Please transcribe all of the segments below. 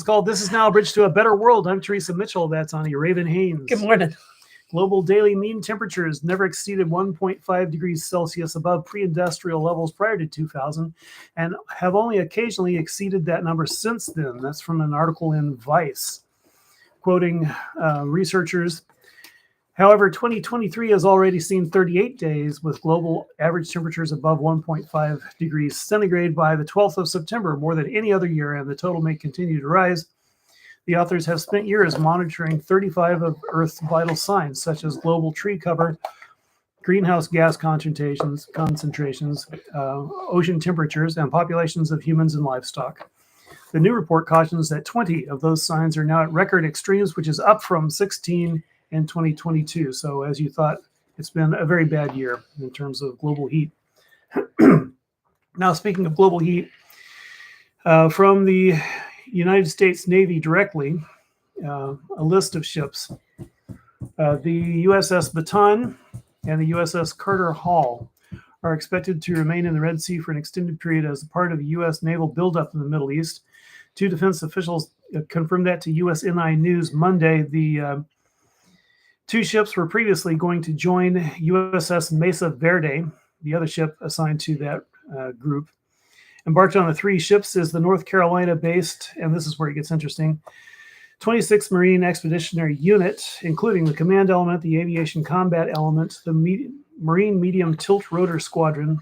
called This Is Now a Bridge to a Better World. I'm Teresa Mitchell. That's Ani Raven Haynes. Good morning. Global daily mean temperatures never exceeded 1.5 degrees Celsius above pre-industrial levels prior to 2000 and have only occasionally exceeded that number since then. That's from an article in Vice, quoting researchers. However, 2023 has already seen 38 days with global average temperatures above 1.5 degrees centigrade by the 12th of September, more than any other year, and the total may continue to rise. The authors have spent years monitoring 35 of Earth's vital signs, such as global tree cover, greenhouse gas concentrations, ocean temperatures, and populations of humans and livestock. The new report cautions that 20 of those signs are now at record extremes, which is up from 16 in 2022. So as you thought, it's been a very bad year in terms of global heat. Now, speaking of global heat, from the United States Navy directly, a list of ships. The USS Bataan and the USS Carter Hall are expected to remain in the Red Sea for an extended period as a part of a U.S. naval buildup in the Middle East. Two defense officials confirmed that to USNI News Monday. The two ships were previously going to join USS Mesa Verde, the other ship assigned to that group. Embarked on the three ships is the North Carolina-based, and this is where it gets interesting, 26th Marine Expeditionary Unit, including the Command Element, the Aviation Combat Element, the Marine Medium Tilt Rotor Squadron,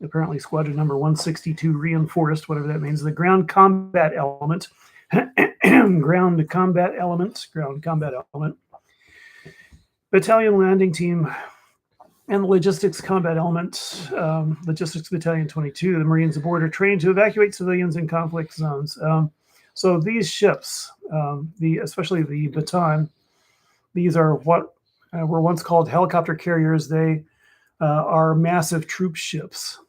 apparently Squadron number 162 Reinforced, whatever that means, the Ground Combat Element, Ground Combat Element, Battalion Landing Team, and the Logistics Combat Element, Logistics Battalion 22, the Marines aboard are trained to evacuate civilians in conflict zones. So these ships, especially the Bataan, these are what were once called helicopter carriers. They are massive troop ships.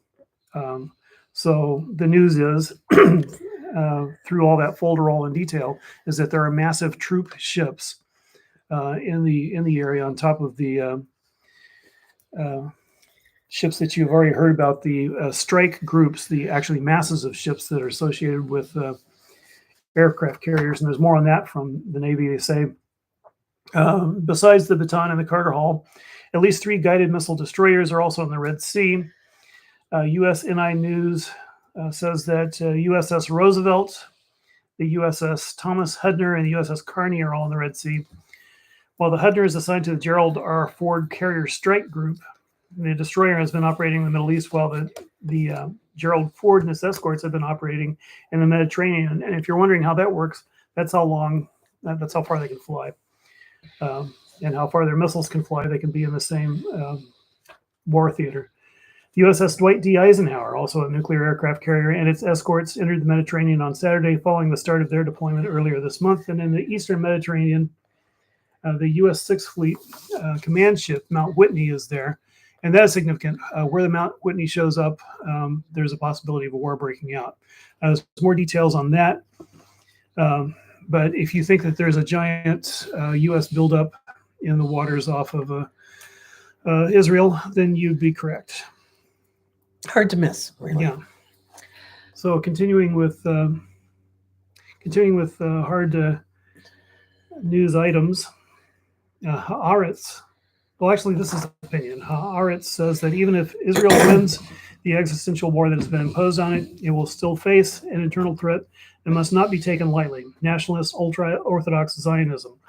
So the news is, through all that folderol in detail, is that there are massive troop ships in the area on top of the ships that you've already heard about, the strike groups, the actually masses of ships that are associated with aircraft carriers. And there's more on that from the Navy, they say. Besides the Bataan and the Carter Hall, at least 3 guided missile destroyers are also in the Red Sea. USNI News says that USS Roosevelt, the USS Thomas Hudner, and the USS Carney are all in the Red Sea. While the Hudner is assigned to the Gerald R. Ford Carrier Strike Group, the destroyer has been operating in the Middle East, while the Gerald Ford and its escorts have been operating in the Mediterranean. And if you're wondering how that works, that's how far they can fly, and how far their missiles can fly. They can be in the same war theater. The USS Dwight D. Eisenhower, also a nuclear aircraft carrier, and its escorts entered the Mediterranean on Saturday following the start of their deployment earlier this month. And in the Eastern Mediterranean, the U.S. Sixth Fleet command ship, Mount Whitney, is there. And that is significant. Where the Mount Whitney shows up, there's a possibility of a war breaking out. There's more details on that. But if you think that there's a giant U.S. buildup in the waters off of Israel, then you'd be correct. Hard to miss, really. Yeah. So continuing with hard news items. Haaretz. Well, actually, this is opinion. Haaretz says that even if Israel wins the existential war that has been imposed on it, it will still face an internal threat and must not be taken lightly. Nationalist, ultra-Orthodox Zionism.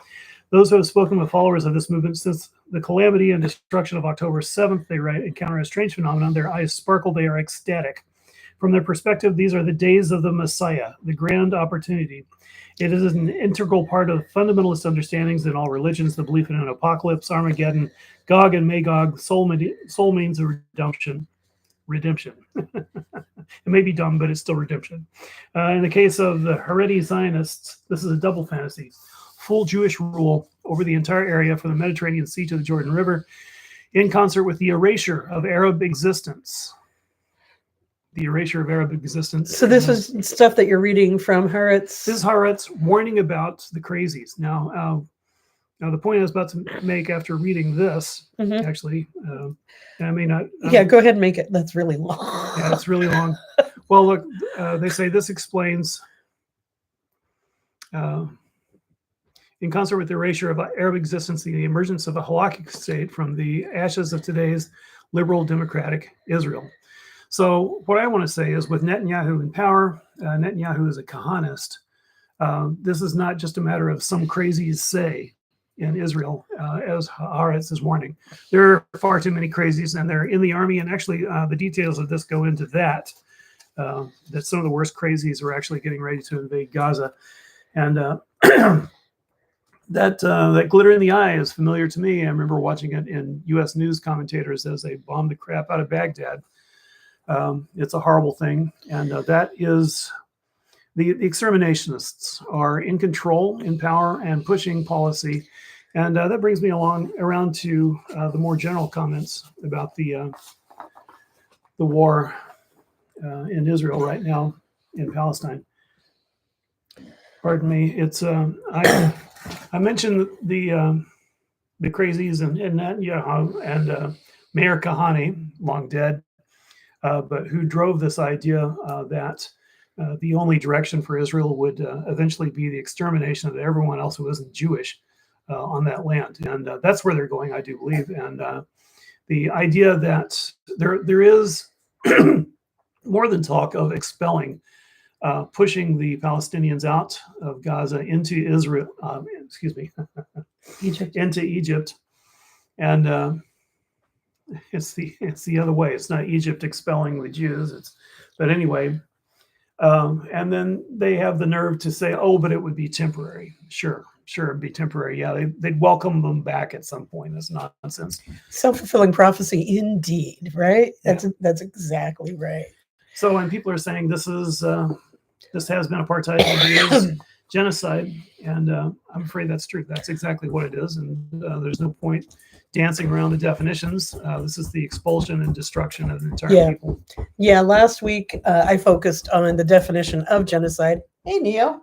Those who have spoken with followers of this movement since the calamity and destruction of October 7th, they write, encounter a strange phenomenon. Their eyes sparkle. They are ecstatic. From their perspective, these are the days of the Messiah, the grand opportunity. It is an integral part of fundamentalist understandings in all religions, the belief in an apocalypse, Armageddon, Gog and Magog, soul means of redemption. It may be dumb, but it's still redemption. In the case of the Haredi Zionists, this is a double fantasy. Full Jewish rule over the entire area from the Mediterranean Sea to the Jordan River, in concert with the erasure of Arab existence. The erasure of Arab existence. So this is stuff that you're reading from Haaretz. This is Haaretz warning about the crazies. Now, the point I was about to make after reading this, actually, I may not. Yeah, go ahead and make it. That's really long. Yeah, it's really long. Well, look, they say this explains Uh, in concert with the erasure of Arab existence, the emergence of a halakhic state from the ashes of today's liberal democratic Israel. So, what I want to say is with Netanyahu in power, Netanyahu is a Kahanist. This is not just a matter of some crazies say in Israel, as Haaretz is warning. There are far too many crazies, and they're in the army. And actually, the details of this go into that. That some of the worst crazies are actually getting ready to invade Gaza, and that glitter in the eye is familiar to me. I remember watching it in U.S. news commentators as they bombed the crap out of Baghdad. It's a horrible thing, and that is the exterminationists are in control, in power, and pushing policy. And that brings me around to the more general comments about the war in Israel right now in Palestine. Pardon me. It's I mentioned the crazies and Netanyahu and Mayor Kahane, long dead, but who drove this idea that the only direction for Israel would eventually be the extermination of everyone else who isn't Jewish on that land. And that's where they're going, I do believe. And the idea that there is more than talk of expelling, pushing the Palestinians out of Gaza into Israel, Egypt. into Egypt. And it's the other way. It's not Egypt expelling the Jews. But anyway, and then they have the nerve to say, "Oh, but it would be temporary." Sure, it'd be temporary. Yeah, they'd welcome them back at some point. That's nonsense. Self-fulfilling prophecy, indeed. Right? That's exactly right. So when people are saying this has been apartheid, it is genocide, and I'm afraid that's true. That's exactly what it is, and there's no point dancing around the definitions. This is the expulsion and destruction of an entire people. Yeah, last week I focused on the definition of genocide. Hey, Neo.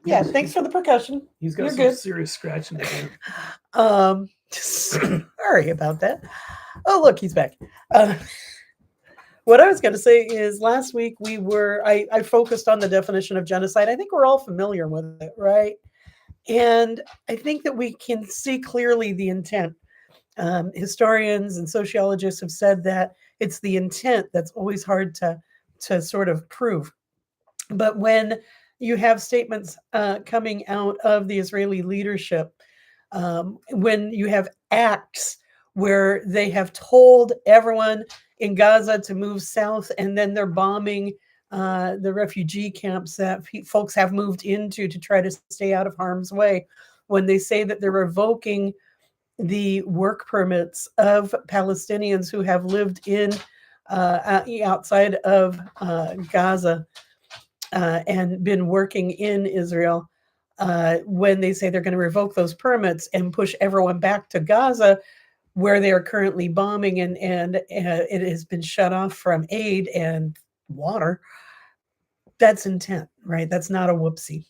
Yeah, thanks for the percussion. He's got You're some good. serious scratching again. Sorry about that. Oh, look, he's back. What I was going to say is last week I focused on the definition of genocide. I think we're all familiar with it, right? And I think that we can see clearly the intent. Historians and sociologists have said that it's the intent that's always hard to sort of prove. But when you have statements coming out of the Israeli leadership, when you have acts where they have told everyone in Gaza to move south, and then they're bombing the refugee camps that folks have moved into to try to stay out of harm's way, when they say that they're revoking the work permits of Palestinians who have lived in outside of Gaza and been working in Israel, when they say they're going to revoke those permits and push everyone back to Gaza, where they are currently bombing, and it has been shut off from aid and water. That's intent, right? That's not a whoopsie.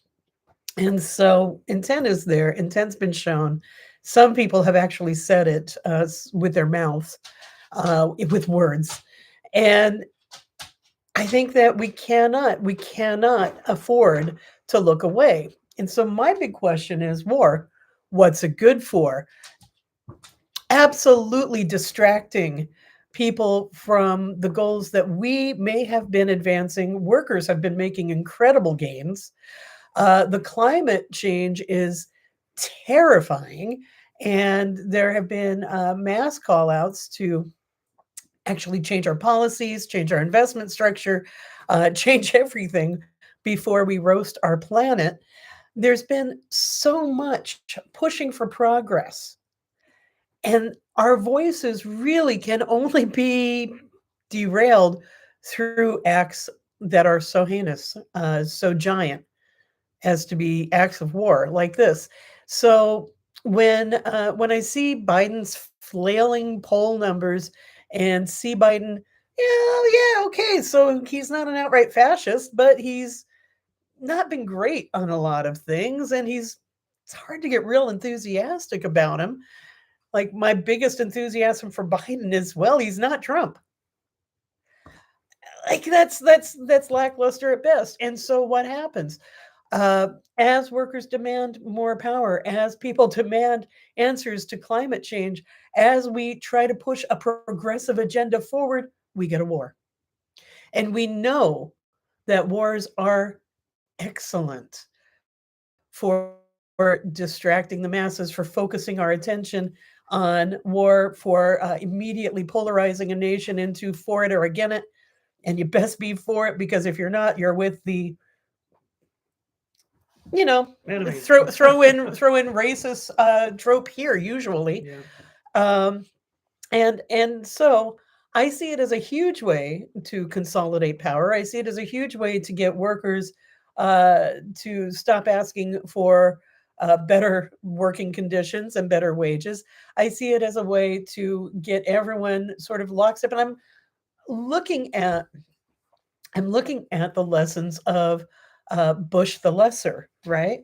And so intent is there. Intent's been shown. Some people have actually said it with their mouths, with words. And I think that we cannot afford to look away. And so my big question is, war, what's it good for? Absolutely distracting people from the goals that we may have been advancing. Workers have been making incredible gains. The climate change is terrifying, and there have been mass call outs to actually change our policies, change our investment structure, change everything before we roast our planet. There's been so much pushing for progress, and our voices really can only be derailed through acts that are so heinous, so giant, as to be acts of war like this. So when I see Biden's flailing poll numbers and see Biden, yeah, okay, so he's not an outright fascist, but he's not been great on a lot of things, and it's hard to get real enthusiastic about him. Like, my biggest enthusiasm for Biden is, well, he's not Trump. like that's lackluster at best. And so what happens? As workers demand more power, as people demand answers to climate change, as we try to push a progressive agenda forward, we get a war. And we know that wars are excellent for distracting the masses, for focusing our attention on war, for immediately polarizing a nation into for it or against it. And you best be for it, because if you're not, you're with the, you know, Enemies. throw in racist trope here usually. Yeah. Um, and so I see it as a huge way to consolidate power. I see it as a huge way to get workers to stop asking for better working conditions and better wages. I see it as a way to get everyone sort of lockstep. And looking at I'm looking at the lessons of Bush the Lesser, right?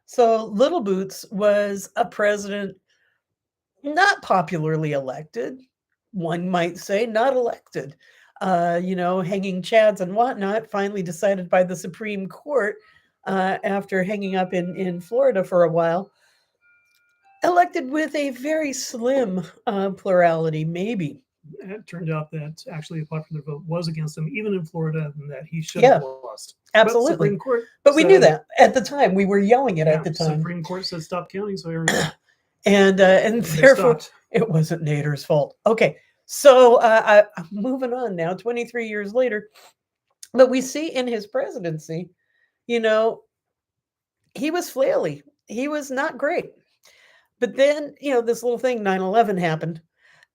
So Little Boots was a president not popularly elected, one might say, not elected. Hanging chads and whatnot, finally decided by the Supreme Court after hanging up in Florida for a while, elected with a very slim plurality, maybe. It turned out that actually the popular vote was against him, even in Florida, and that he should Yeah, have lost. absolutely. But Supreme Court But we knew said- that at the time. We were yelling it yeah, at the time. Supreme Court said stop counting, so here we go. And They therefore, stopped. it wasn't Nader's fault. Okay, so I'm moving on now, 23 years later. But we see in his presidency, you know, he was flaily. He was not great. But then, this little thing, 9/11 happened.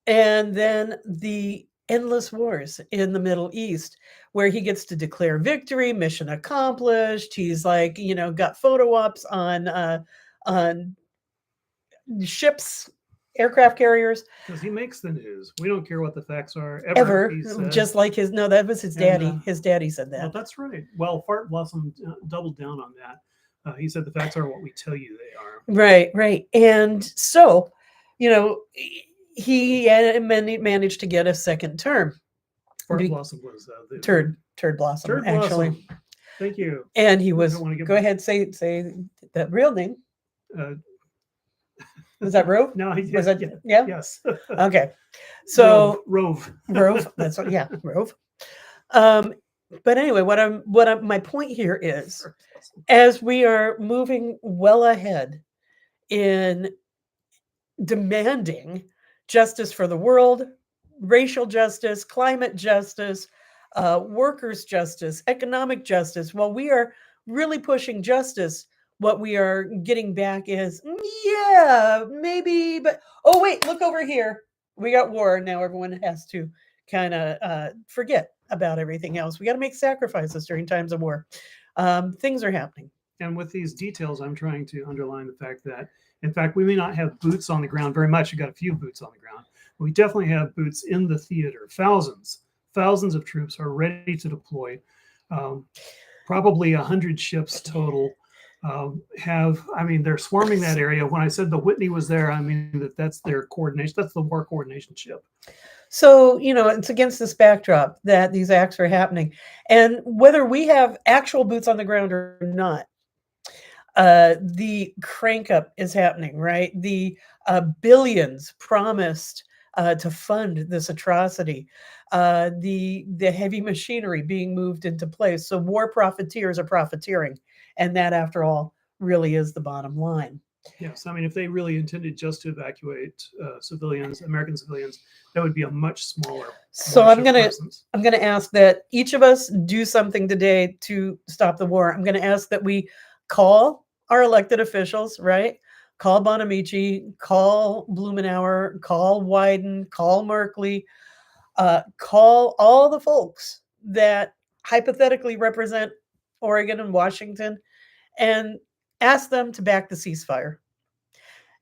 And then the endless wars in the Middle East, where he gets to declare victory, mission accomplished. He's like, got photo ops on ships, aircraft carriers. Because he makes the news. We don't care what the facts are Ever, he said. just like that was his daddy. And, His daddy said that. Well, that's right. Well, Fart Blossom doubled down on that. He said the facts are what we tell you they are. Right. And so, he managed to get a second term. Fart Blossom was the Turd Blossom, Turd actually. Blossom. Thank you. And he was. Go go ahead, say that real name. Was that Rove? No, he did. Was that yeah? Yes. Okay. So Rove. That's what. Yeah, Rove. But anyway, my point here is, as we are moving well ahead in demanding justice for the world, racial justice, climate justice, workers' justice, economic justice, while we are really pushing justice, what we are getting back is, yeah, maybe, but oh, wait, look over here. We got war. Now everyone has to kind of forget about everything else. We got to make sacrifices during times of war. Things are happening. And with these details, I'm trying to underline the fact that, in fact, we may not have boots on the ground very much. We've got a few boots on the ground. But we definitely have boots in the theater. Thousands of troops are ready to deploy. Probably 100 ships total. They're swarming that area. When I said the Whitney was there, I mean that's their coordination. That's the war coordination ship. So, it's against this backdrop that these acts are happening. And whether we have actual boots on the ground or not, the crank up is happening, right? The billions promised to fund this atrocity, the heavy machinery being moved into place. So war profiteers are profiteering. And that, after all, really is the bottom line. Yes, I mean, if they really intended just to evacuate American civilians, that would be a much smaller. So I'm gonna ask that each of us do something today to stop the war. I'm gonna ask that we call our elected officials, right? Call Bonamici, call Blumenauer, call Wyden, call Merkley, call all the folks that hypothetically represent Oregon and Washington, and ask them to back the ceasefire.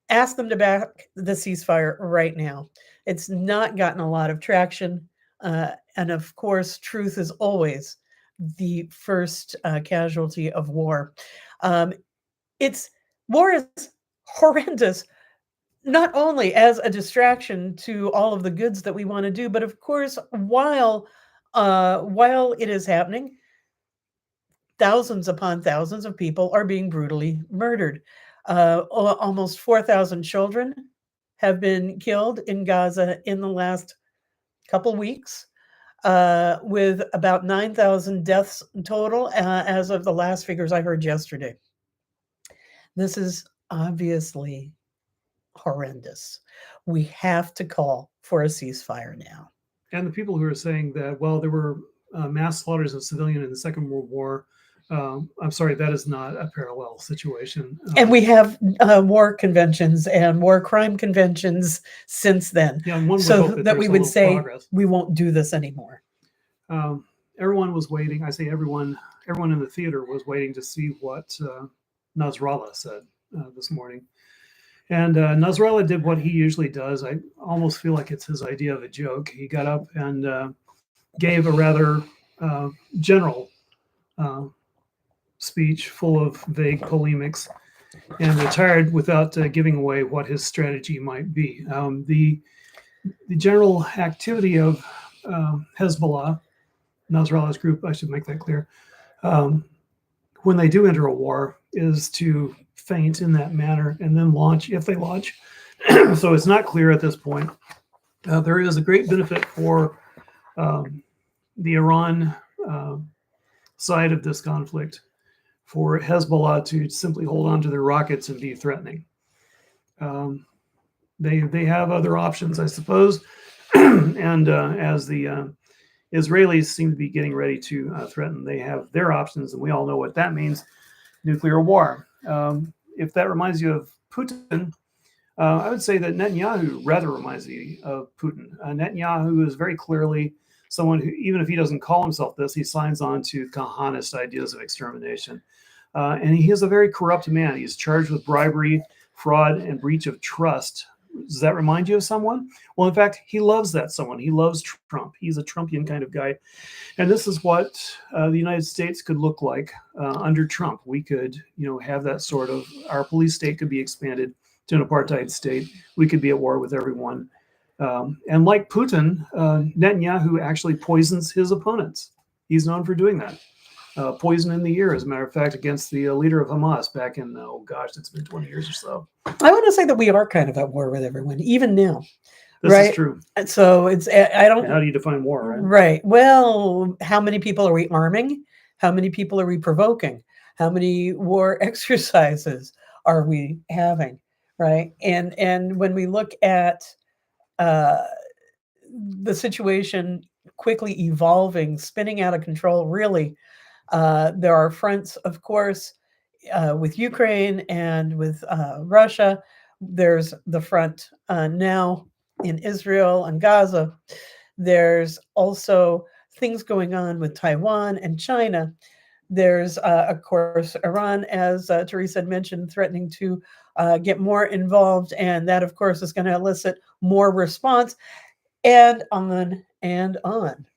Ask them to back the ceasefire right now. It's not gotten a lot of traction. And of course, truth is always the first casualty of war. War is horrendous, not only as a distraction to all of the goods that we want to do, but of course, while while it is happening, thousands upon thousands of people are being brutally murdered. Almost 4,000 children have been killed in Gaza in the last couple weeks, with about 9,000 deaths total as of the last figures I heard yesterday. This is obviously horrendous. We have to call for a ceasefire now. And the people who are saying that, well, there were mass slaughters of civilians in the Second World War. I'm sorry, that is not a parallel situation. And we have war conventions and war crime conventions since then, yeah, and one would so hope that we there's a would little say progress. we won't do this anymore. Everyone was waiting. I say everyone in the theater was waiting to see what Nasrallah said this morning. And Nasrallah did what he usually does. I almost feel like it's his idea of a joke. He got up and gave a rather general speech full of vague polemics and retired without giving away what his strategy might be. The general activity of Hezbollah, Nasrallah's group, I should make that clear, when they do enter a war, is to feint in that manner and then launch if they launch. So it's not clear at this point. There is a great benefit for the Iran side of this conflict for Hezbollah to simply hold on to their rockets and be threatening. They have other options, I suppose, and as the Israelis seem to be getting ready to threaten, they have their options, and we all know what that means: nuclear war. If that reminds you of Putin, I would say that Netanyahu rather reminds me of Putin. Netanyahu is very clearly someone who, even if he doesn't call himself this, he signs on to Kahanist ideas of extermination. And he is a very corrupt man. He's charged with bribery, fraud, and breach of trust. Does that remind you of someone? Well, in fact, he loves that someone. He loves Trump. He's a Trumpian kind of guy. And this is what the United States could look like under Trump. We could, have that sort of, our police state could be expanded to an apartheid state. We could be at war with everyone. And like Putin, Netanyahu actually poisons his opponents. He's known for doing that. Poison in the ear, as a matter of fact, against the leader of Hamas back in, it's been 20 years or so. I want to say that we are kind of at war with everyone, even now. This right? is true. And so I don't. How do you define war, right? Right. Well, how many people are we arming? How many people are we provoking? How many war exercises are we having? Right. And when we look at the situation quickly evolving, spinning out of control, really, there are fronts, of course, with Ukraine and with Russia. There's the front now in Israel and Gaza. There's also things going on with Taiwan and China. There's, of course, Iran, as Teresa had mentioned, threatening to get more involved. And that, of course, is going to elicit more response, and on,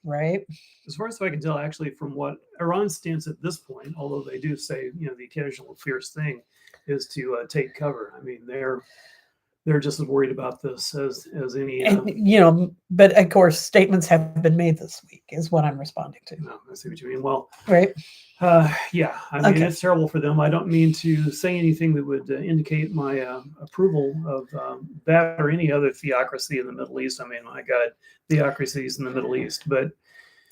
right? As far as I can tell, actually, from what Iran's stance at this point, although they do say, the occasional fierce thing is to take cover. I mean, they're just as worried about this as any. And, but of course, statements have been made this week, is what I'm responding to. No, I see what you mean. Well, right. Yeah, I mean, okay. It's terrible for them. I don't mean to say anything that would indicate my approval of that or any other theocracy in the Middle East. I mean, my God, theocracies in the Middle East, but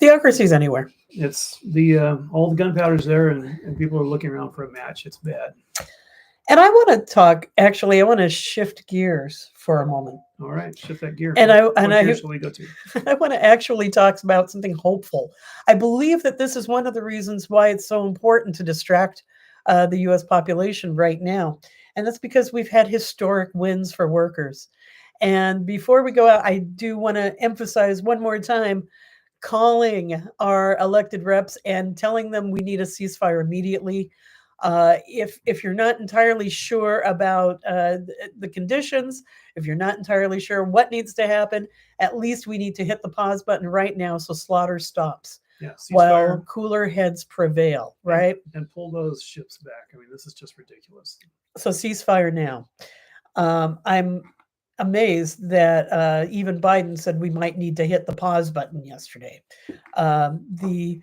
theocracies anywhere. It's all the gunpowder's there, and people are looking around for a match. It's bad. And I want to shift gears for a moment. All right, shift that gear. And what gear shall we go to? I want to actually talk about something hopeful. I believe that this is one of the reasons why it's so important to distract the U.S. population right now. And that's because we've had historic wins for workers. And before we go out, I do want to emphasize one more time, calling our elected reps and telling them we need a ceasefire immediately. If you're not entirely sure about the conditions, if you're not entirely sure what needs to happen, at least we need to hit the pause button right now so slaughter stops. Yeah, while cooler heads prevail, right? And pull those ships back. I mean, this is just ridiculous. So ceasefire now. I'm amazed that even Biden said we might need to hit the pause button yesterday. The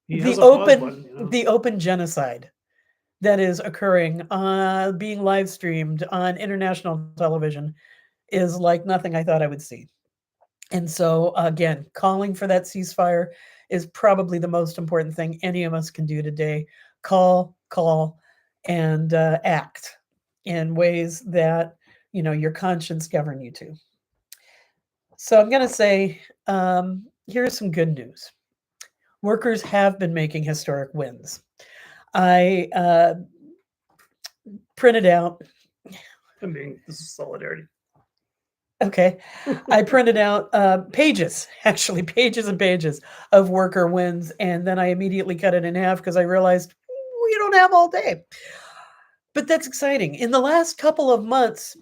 He has a pause button, you know. the open genocide that is occurring, being live streamed on international television, is like nothing I thought I would see. And so, again, calling for that ceasefire is probably the most important thing any of us can do today. Call, and act in ways that your conscience govern you to. So I'm going to say, here's some good news. Workers have been making historic wins. I printed out. I mean, this is solidarity. Okay. I printed out pages and pages of worker wins. And then I immediately cut it in half because I realized we don't have all day. But that's exciting. In the last couple of months,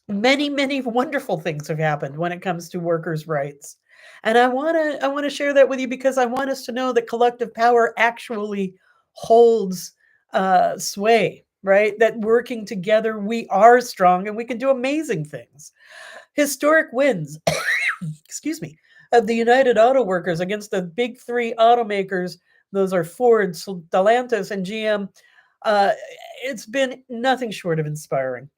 many, many wonderful things have happened when it comes to workers' rights. And I want to share that with you because I want us to know that collective power actually holds sway, right? That working together, we are strong and we can do amazing things. Historic wins, excuse me, of the United Auto Workers against the big three automakers. Those are Ford, Stellantis, and GM. It's been nothing short of inspiring.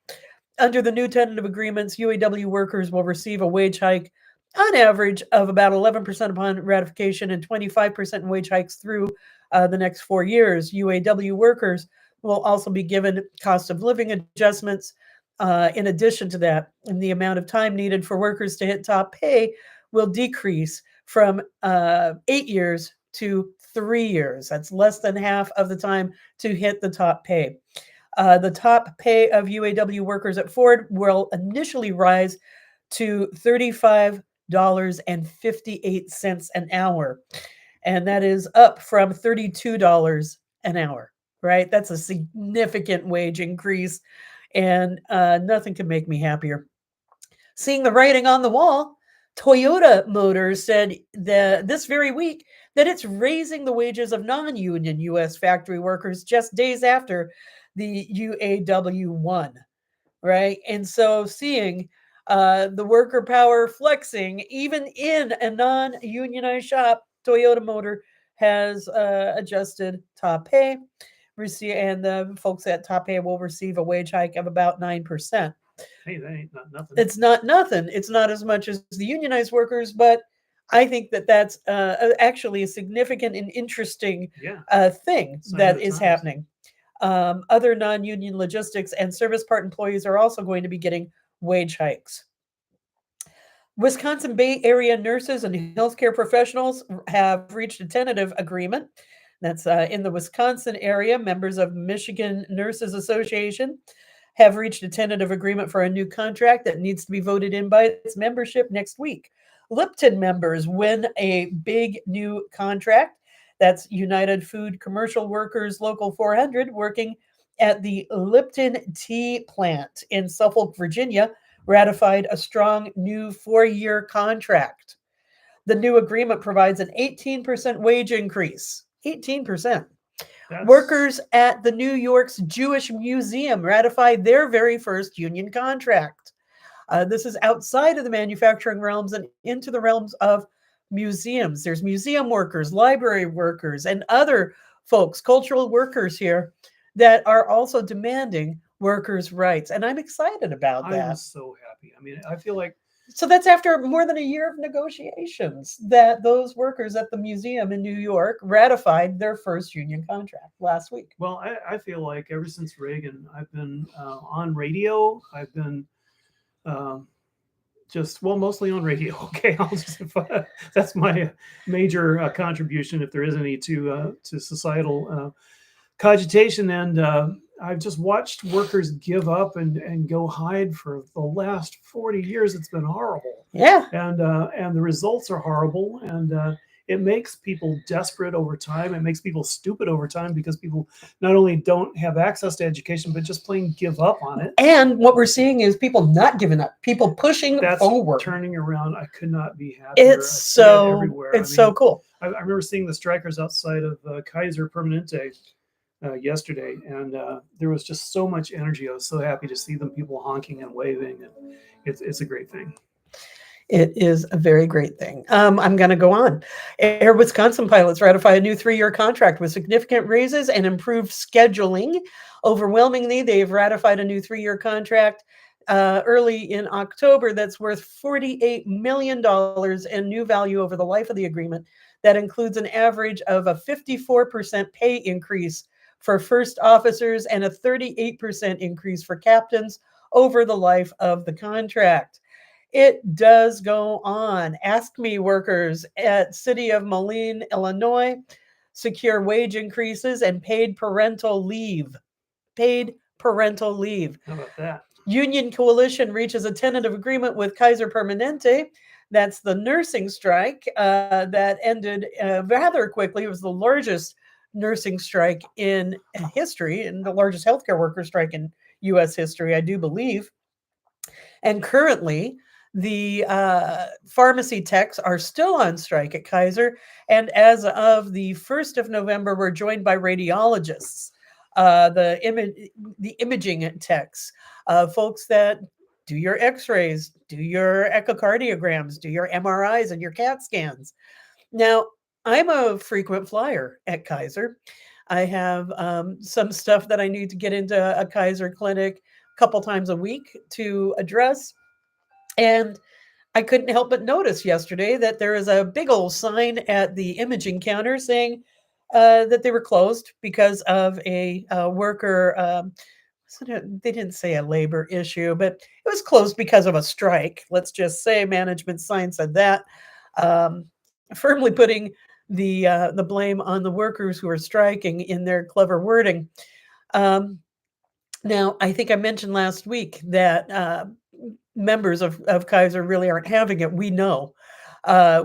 Under the new tentative agreements, UAW workers will receive a wage hike on average of about 11% upon ratification and 25% in wage hikes through the next 4 years. UAW workers will also be given cost of living adjustments. In addition to that, and the amount of time needed for workers to hit top pay will decrease from 8 years to 3 years. That's less than half of the time to hit the top pay. The top pay of UAW workers at Ford will initially rise to $35.58 an hour. And that is up from $32 an hour, right? That's a significant wage increase. And nothing can make me happier. Seeing the writing on the wall, Toyota Motors said this very week that it's raising the wages of non-union U.S. factory workers just days after the UAW won, right? And so seeing the worker power flexing, even in a non-unionized shop, Toyota Motor has adjusted top pay. And the folks at top pay will receive a wage hike of about 9%. Hey, that ain't not nothing. It's not nothing. It's not as much as the unionized workers, but I think that that's actually a significant and interesting thing that is happening. Other non-union logistics and service part employees are also going to be getting wage hikes. Wisconsin Bay Area nurses and healthcare professionals have reached a tentative agreement. That's in the Wisconsin area. Members of Michigan Nurses Association have reached a tentative agreement for a new contract that needs to be voted in by its membership next week. Lipton members win a big new contract. That's United Food Commercial Workers Local 400 working at the Lipton Tea Plant in Suffolk, Virginia, ratified a strong new 4-year contract. The new agreement provides an 18% wage increase. 18%. Workers at the New York's Jewish Museum ratified their very first union contract. This is outside of the manufacturing realms and into the realms of museums. There's museum workers, library workers, and other folks, cultural workers here that are also demanding workers' rights. And I'm excited about that. I'm so happy. I mean, I feel like so that's after more than a year of negotiations that those workers at the museum in New York ratified their first union contract last week. Well, I feel like ever since Reagan, I've been on radio. I've been mostly on radio. Okay, that's my major contribution, if there is any, to societal cogitation. And I've just watched workers give up and go hide for the last 40 years. It's been horrible. Yeah. And the results are horrible. And it makes people desperate over time. It makes people stupid over time because people not only don't have access to education, but just plain give up on it. And what we're seeing is people not giving up, people pushing forward. Turning around. I could not be happier. It's so cool. I remember seeing the strikers outside of Kaiser Permanente yesterday, and there was just so much energy. I was so happy to see them, people honking and waving, and it's a great thing. It is a very great thing. I'm going to go on. Air Wisconsin pilots ratify a new 3-year contract with significant raises and improved scheduling. Overwhelmingly, they've ratified a new 3-year contract early in October that's worth $48 million in new value over the life of the agreement. That includes an average of a 54% pay increase for first officers and a 38% increase for captains over the life of the contract. It does go on. Ask Me workers at City of Moline, Illinois, secure wage increases and paid parental leave. Paid parental leave. How about that? Union Coalition reaches a tentative agreement with Kaiser Permanente. That's the nursing strike that ended rather quickly. It was the largest nursing strike in history and the largest healthcare worker strike in U.S. history, I do believe. And currently, the pharmacy techs are still on strike at Kaiser. And as of the 1st of November, we're joined by radiologists, the imaging techs, folks that do your x-rays, do your echocardiograms, do your MRIs and your CAT scans. Now, I'm a frequent flyer at Kaiser. I have some stuff that I need to get into a Kaiser clinic a couple times a week to address. And I couldn't help but notice yesterday that there is a big old sign at the imaging counter saying that they were closed because of a worker. They didn't say a labor issue, but it was closed because of a strike. Let's just say management sign said that, firmly putting the blame on the workers who are striking in their clever wording. Now, I think I mentioned last week that members of Kaiser really aren't having it. We know.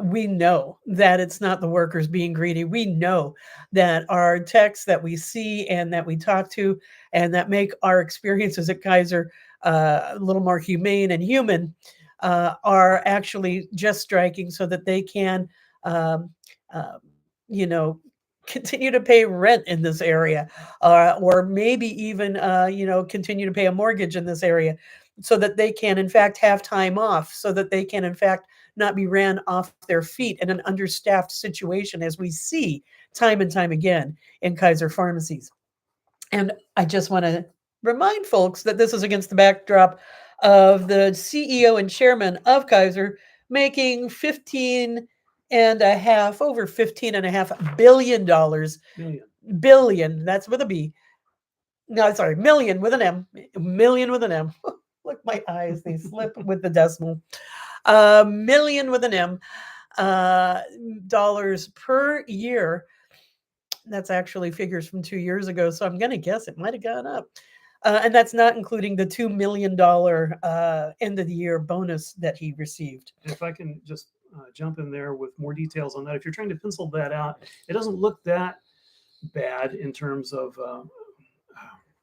We know that it's not the workers being greedy. We know that our techs that we see and that we talk to and that make our experiences at Kaiser a little more humane and human are actually just striking so that they can, you know, continue to pay rent in this area, or maybe even, continue to pay a mortgage in this area so that they can, in fact, have time off, so that they can, in fact, not be ran off their feet in an understaffed situation, as we see time and time again in Kaiser pharmacies. And I just want to remind folks that this is against the backdrop of the CEO and chairman of Kaiser making over $15.5 billion. Billion, that's with a B. No, sorry, million with an M. Million with an M. Look, my eyes, they slip with the decimal. Million with an M dollars per year. That's actually figures from 2 years ago, so I'm going to guess it might have gone up. And that's not including the $2 million end of the year bonus that he received. If I can just jump in there with more details on that. If you're trying to pencil that out, it doesn't look that bad in terms of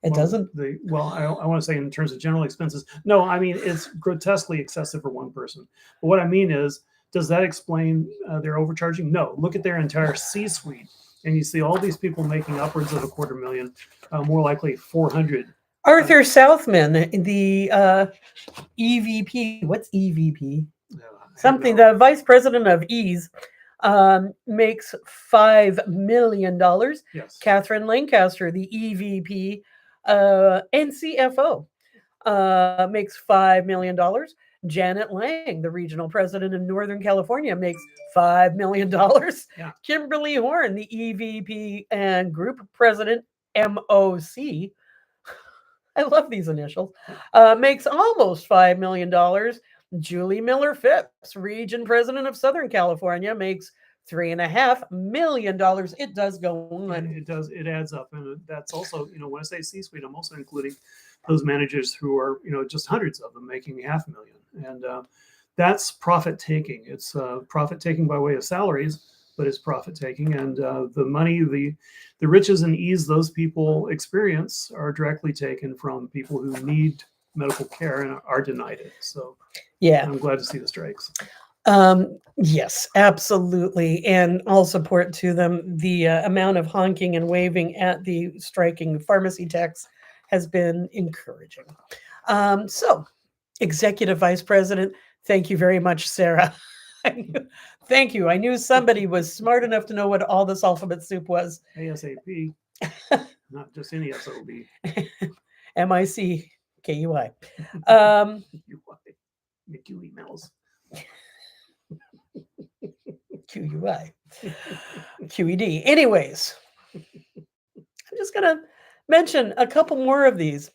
it doesn't. I want to say in terms of general expenses. No, I mean it's grotesquely excessive for one person. But what I mean is, does that explain their overcharging? No. Look at their entire C-suite, and you see all these people making upwards of $250,000, more likely 400. Arthur Southman, the EVP. What's EVP? Something. The vice president of Ease makes $5 million. Yes. Catherine Lancaster, the EVP and CFO, makes $5 million. Janet Lang, the regional president of Northern California, makes $5 million. Yeah. Kimberly Horn, the EVP and group president, MOC. I love these initials. Makes almost $5 million. Julie Miller Phipps, region president of Southern California, makes $3.5 million. It does go on. It does. It adds up, and that's also, when I say C-suite, I'm also including those managers who are, just hundreds of them making $500,000, and that's profit taking. It's profit taking by way of salaries, but it's profit taking, and the money, the riches and ease those people experience are directly taken from people who need medical care and are denied it. So, yeah, I'm glad to see the strikes. Yes, absolutely. And all support to them. The amount of honking and waving at the striking pharmacy techs has been encouraging. So, Executive Vice President, thank you very much, Sarah. I knew, thank you. I knew somebody was smart enough to know what all this alphabet soup was. ASAP, not just any SOB. MICKUI. Um, McEwie Mouse. QUI. QED. Anyways, I'm just going to mention a couple more of these.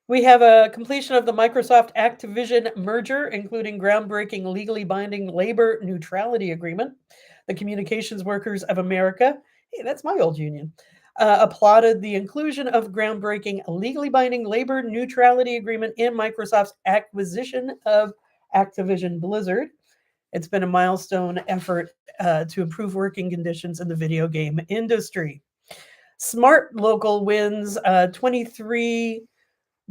We have a completion of the Microsoft Activision merger, including groundbreaking legally binding labor neutrality agreement. The Communications Workers of America, hey, that's my old union, applauded the inclusion of groundbreaking legally binding labor neutrality agreement in Microsoft's acquisition of Activision Blizzard. It's been a milestone effort to improve working conditions in the video game industry. Smart Local wins 23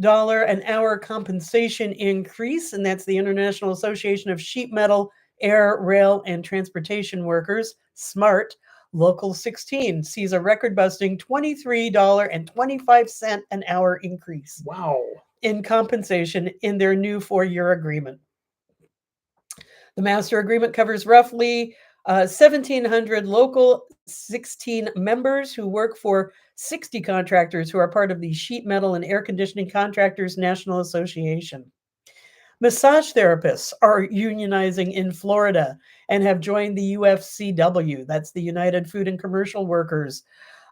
an hour compensation increase, and that's the International Association of Sheet Metal, Air, Rail, and Transportation Workers. SMART Local 16 sees a record busting $23.25 an hour increase. Wow. In compensation in their new 4-year agreement. The master agreement covers roughly 1,700 local 16 members who work for 60 contractors who are part of the Sheet Metal and Air Conditioning Contractors National Association. Massage therapists are unionizing in Florida and have joined the UFCW, that's the United Food and Commercial Workers.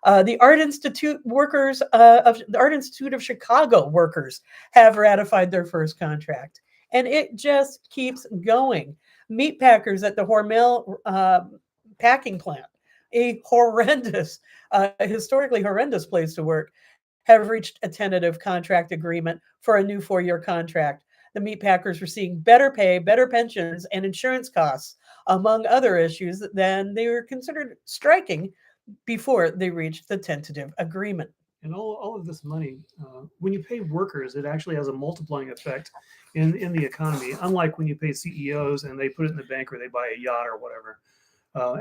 The Art Institute workers of the Art Institute of Chicago workers have ratified their first contract, and it just keeps going. Meat packers at the Hormel packing plant, a horrendous, historically horrendous place to work, have reached a tentative contract agreement for a new 4-year contract. The meat packers were seeing better pay, better pensions, and insurance costs, among other issues, than they were considered striking before they reached the tentative agreement. And all of this money, when you pay workers, it actually has a multiplying effect in the economy. Unlike when you pay CEOs and they put it in the bank or they buy a yacht or whatever,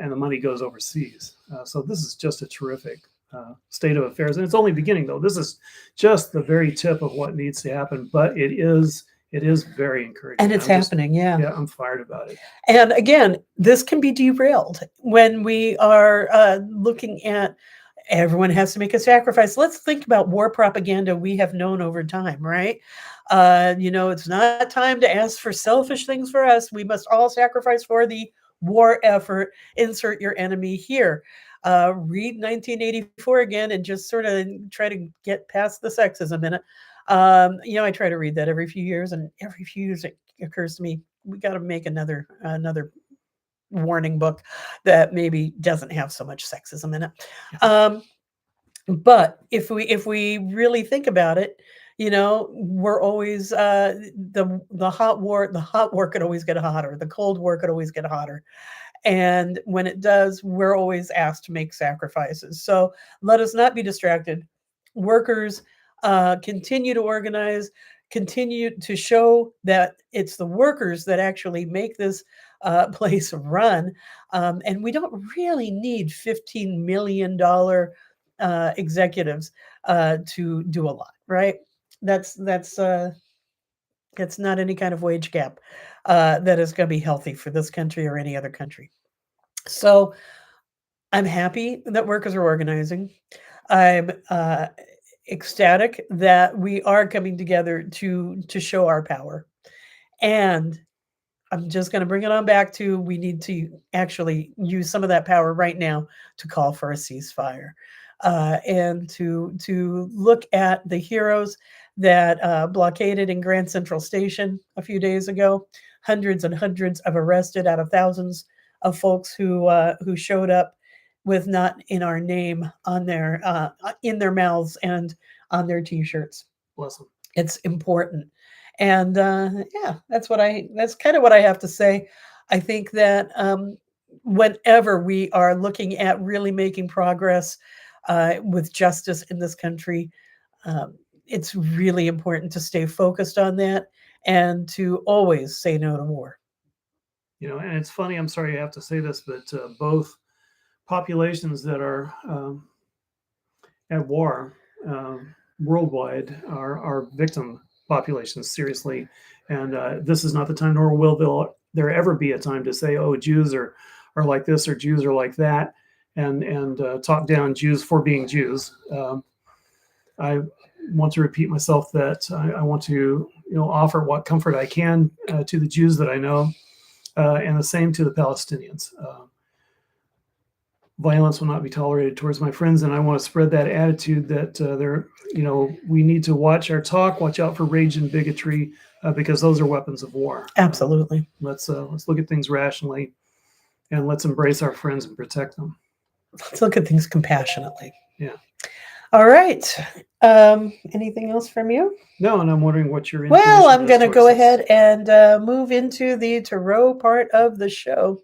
and the money goes overseas. So this is just a terrific state of affairs, and it's only beginning though. This is just the very tip of what needs to happen, but it is very encouraging. And it's happening, yeah. Yeah, I'm fired about it. And again, this can be derailed when we are looking at everyone has to make a sacrifice. Let's think about war propaganda we have known over time, right? It's not time to ask for selfish things for us. We must all sacrifice for the war effort. Insert your enemy here. Read 1984 again and just sort of try to get past the sexism in it. I try to read that every few years, and every few years it occurs to me we got to make another warning book that maybe doesn't have so much sexism in it. But if we really think about it, we're always the hot war could always get hotter. The cold war could always get hotter. And when it does, we're always asked to make sacrifices. So let us not be distracted. Workers continue to organize, continue to show that it's the workers that actually make this place run. And we don't really need $15 million executives to do a lot, right? That's not any kind of wage gap that is going to be healthy for this country or any other country. So I'm happy that workers are organizing. I'm ecstatic that we are coming together to show our power. And I'm just going to bring it on back to we need to actually use some of that power right now to call for a ceasefire and to look at the heroes that blockaded in Grand Central Station a few days ago. Hundreds and hundreds of arrested out of thousands of folks who showed up with "not in our name" on their in their mouths and on their T-shirts. Bless them. It's important. And that's kind of what I have to say. I think that whenever we are looking at really making progress with justice in this country, it's really important to stay focused on that and to always say no to war. And it's funny. I'm sorry I have to say this, but both populations that are at war worldwide are victim populations, seriously. And this is not the time, nor will there ever be a time to say, "Oh, Jews are like this or Jews are like that," and talk down Jews for being Jews. I want to repeat myself that I want to offer what comfort I can to the Jews that I know, and the same to the Palestinians. Violence will not be tolerated towards my friends, and I want to spread that attitude that we need to watch our talk, watch out for rage and bigotry, because those are weapons of war. Absolutely. Let's look at things rationally, and let's embrace our friends and protect them. Let's look at things compassionately. Yeah. All right. Anything else from you? No, and I'm wondering what your Well, I'm going to go ahead and move into the tarot part of the show.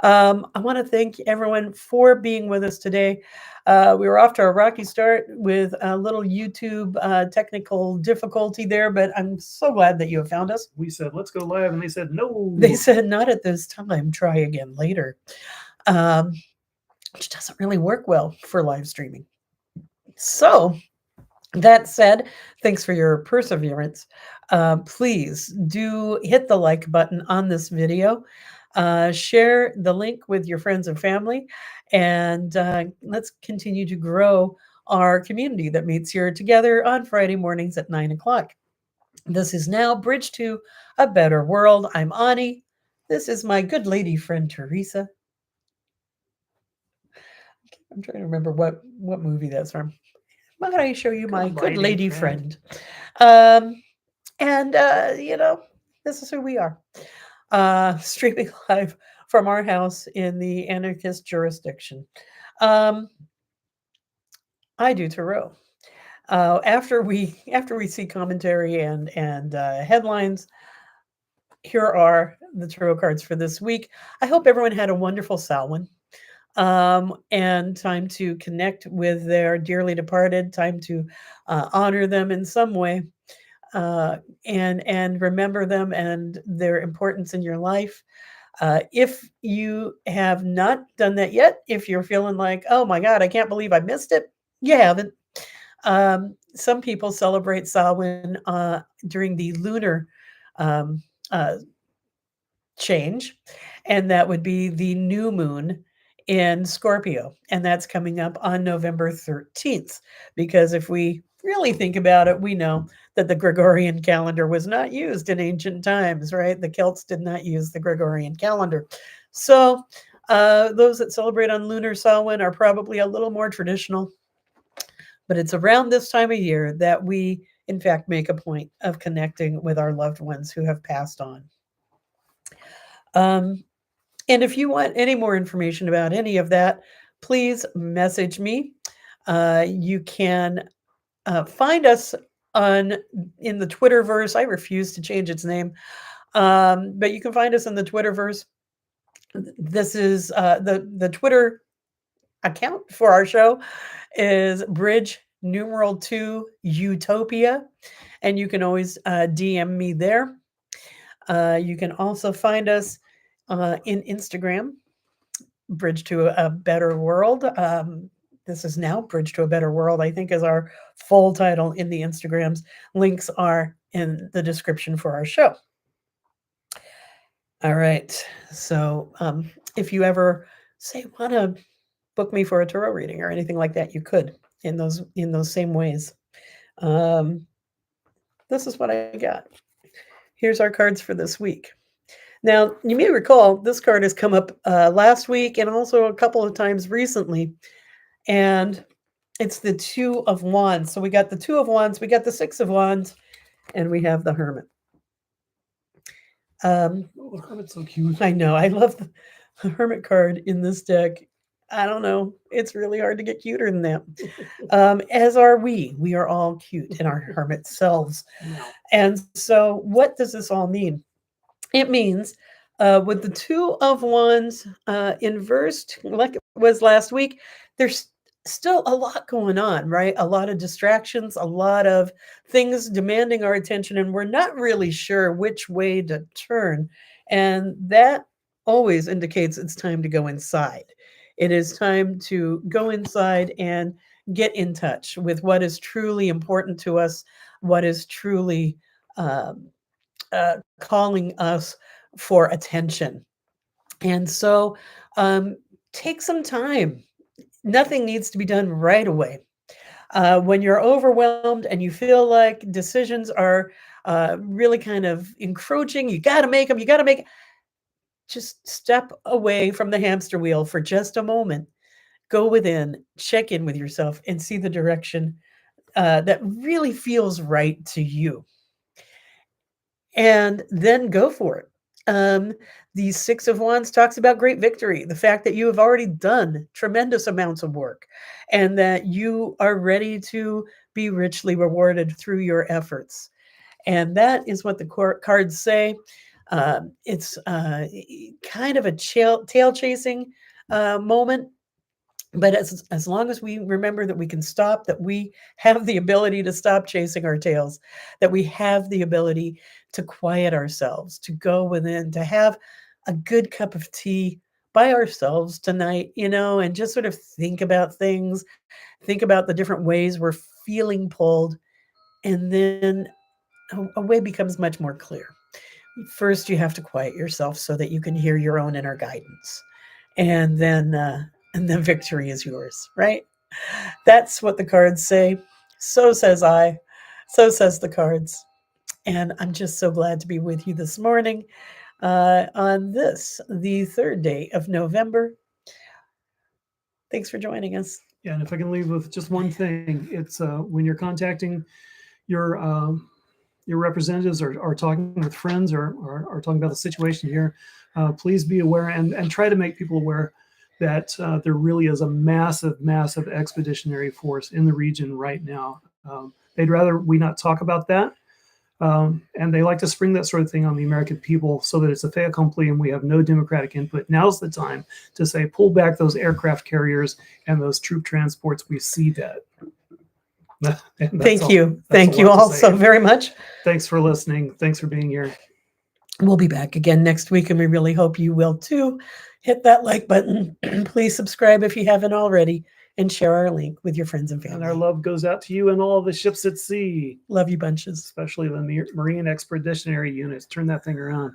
I want to thank everyone for being with us today. We were off to a rocky start with a little YouTube technical difficulty there, but I'm so glad that you have found us. We said, let's go live, and they said, no. They said, not at this time, try again later, which doesn't really work well for live streaming. So that said, thanks for your perseverance. Please do hit the like button on this video. Share the link with your friends and family, and let's continue to grow our community that meets here together on Friday mornings at 9 o'clock. This is now Bridge to a Better World. I'm Ani. This is my good lady friend, Teresa. I'm trying to remember what movie that's from. Why don't I show you my good lady friend? This is who we are. Streaming live from our house in the anarchist jurisdiction. I do tarot. After we see commentary and headlines, here are the tarot cards for this week. I hope everyone had a wonderful Samhain. And time to connect with their dearly departed, time to honor them in some way, and remember them and their importance in your life. If you have not done that yet, if you're feeling like, oh my God, I can't believe I missed it, you haven't. Some people celebrate Samhain during the lunar change, and that would be the new moon in Scorpio, and that's coming up on November 13th. Because if we really think about it, we know that the Gregorian calendar was not used in ancient times, right? The Celts did not use the Gregorian calendar. So those that celebrate on lunar Samhain are probably a little more traditional, but it's around this time of year that we, in fact, make a point of connecting with our loved ones who have passed on. And if you want any more information about any of that, please message me. You can find us in the Twitterverse. I refuse to change its name, but you can find us in the Twitterverse. This is the Twitter account for our show is Bridge #2 Utopia, and you can always DM me there. You can also find us in Instagram, Bridge to a Better World. This is now Bridge to a Better World, I think, is our full title in the Instagrams. Links are in the description for our show. All right. So if you ever say want to book me for a tarot reading or anything like that, you could in those same ways. This is what I got. Here's our cards for this week. Now, you may recall this card has come up last week and also a couple of times recently, and it's the Two of Wands. So we got the Two of Wands, we got the Six of Wands, and we have the Hermit. The Hermit's so cute. I know. I love the Hermit card in this deck. I don't know. It's really hard to get cuter than that. As are we. We are all cute in our hermit selves. And so what does this all mean? It means with the Two of Wands inversed, like it was last week, there's still a lot going on, right? A lot of distractions, a lot of things demanding our attention, and we're not really sure which way to turn. And that always indicates it's time to go inside. It is time to go inside and get in touch with what is truly important to us, what is truly um, calling us for attention. And so take some time. Nothing needs to be done right away. When you're overwhelmed and you feel like decisions are really kind of encroaching, you got to make them, you got to make, just step away from the hamster wheel for just a moment. Go within, check in with yourself, and see the direction that really feels right to you. And then go for it. Um, the Six of Wands talks about great victory, the fact that you have already done tremendous amounts of work and that you are ready to be richly rewarded through your efforts. And that is what the cards say. It's kind of a tail chasing moment, but as long as we remember that we can stop, that we have the ability to stop chasing our tails, that we have the ability to quiet ourselves, to go within, to have a good cup of tea by ourselves tonight, and just sort of think about things, think about the different ways we're feeling pulled, and then a way becomes much more clear. First, you have to quiet yourself so that you can hear your own inner guidance, and then victory is yours, right? That's what the cards say. So says I. So says the cards. And I'm just so glad to be with you this morning on this, the third day of November. Thanks for joining us. Yeah, and if I can leave with just one thing, it's when you're contacting your representatives or talking with friends or talking about the situation here, please be aware and try to make people aware that there really is a massive, massive expeditionary force in the region right now. They'd rather we not talk about that. And they like to spring that sort of thing on the American people so that it's a fait accompli and we have no democratic input. Now's the time to say, pull back those aircraft carriers and those troop transports. We see that. Thank you. Thank you all so very much. Thanks for listening. Thanks for being here. We'll be back again next week, and we really hope you will too. Hit that like button. Please subscribe if you haven't already, and share our link with your friends and family. And our love goes out to you and all the ships at sea. Love you bunches. Especially the Marine Expeditionary Units. Turn that thing around.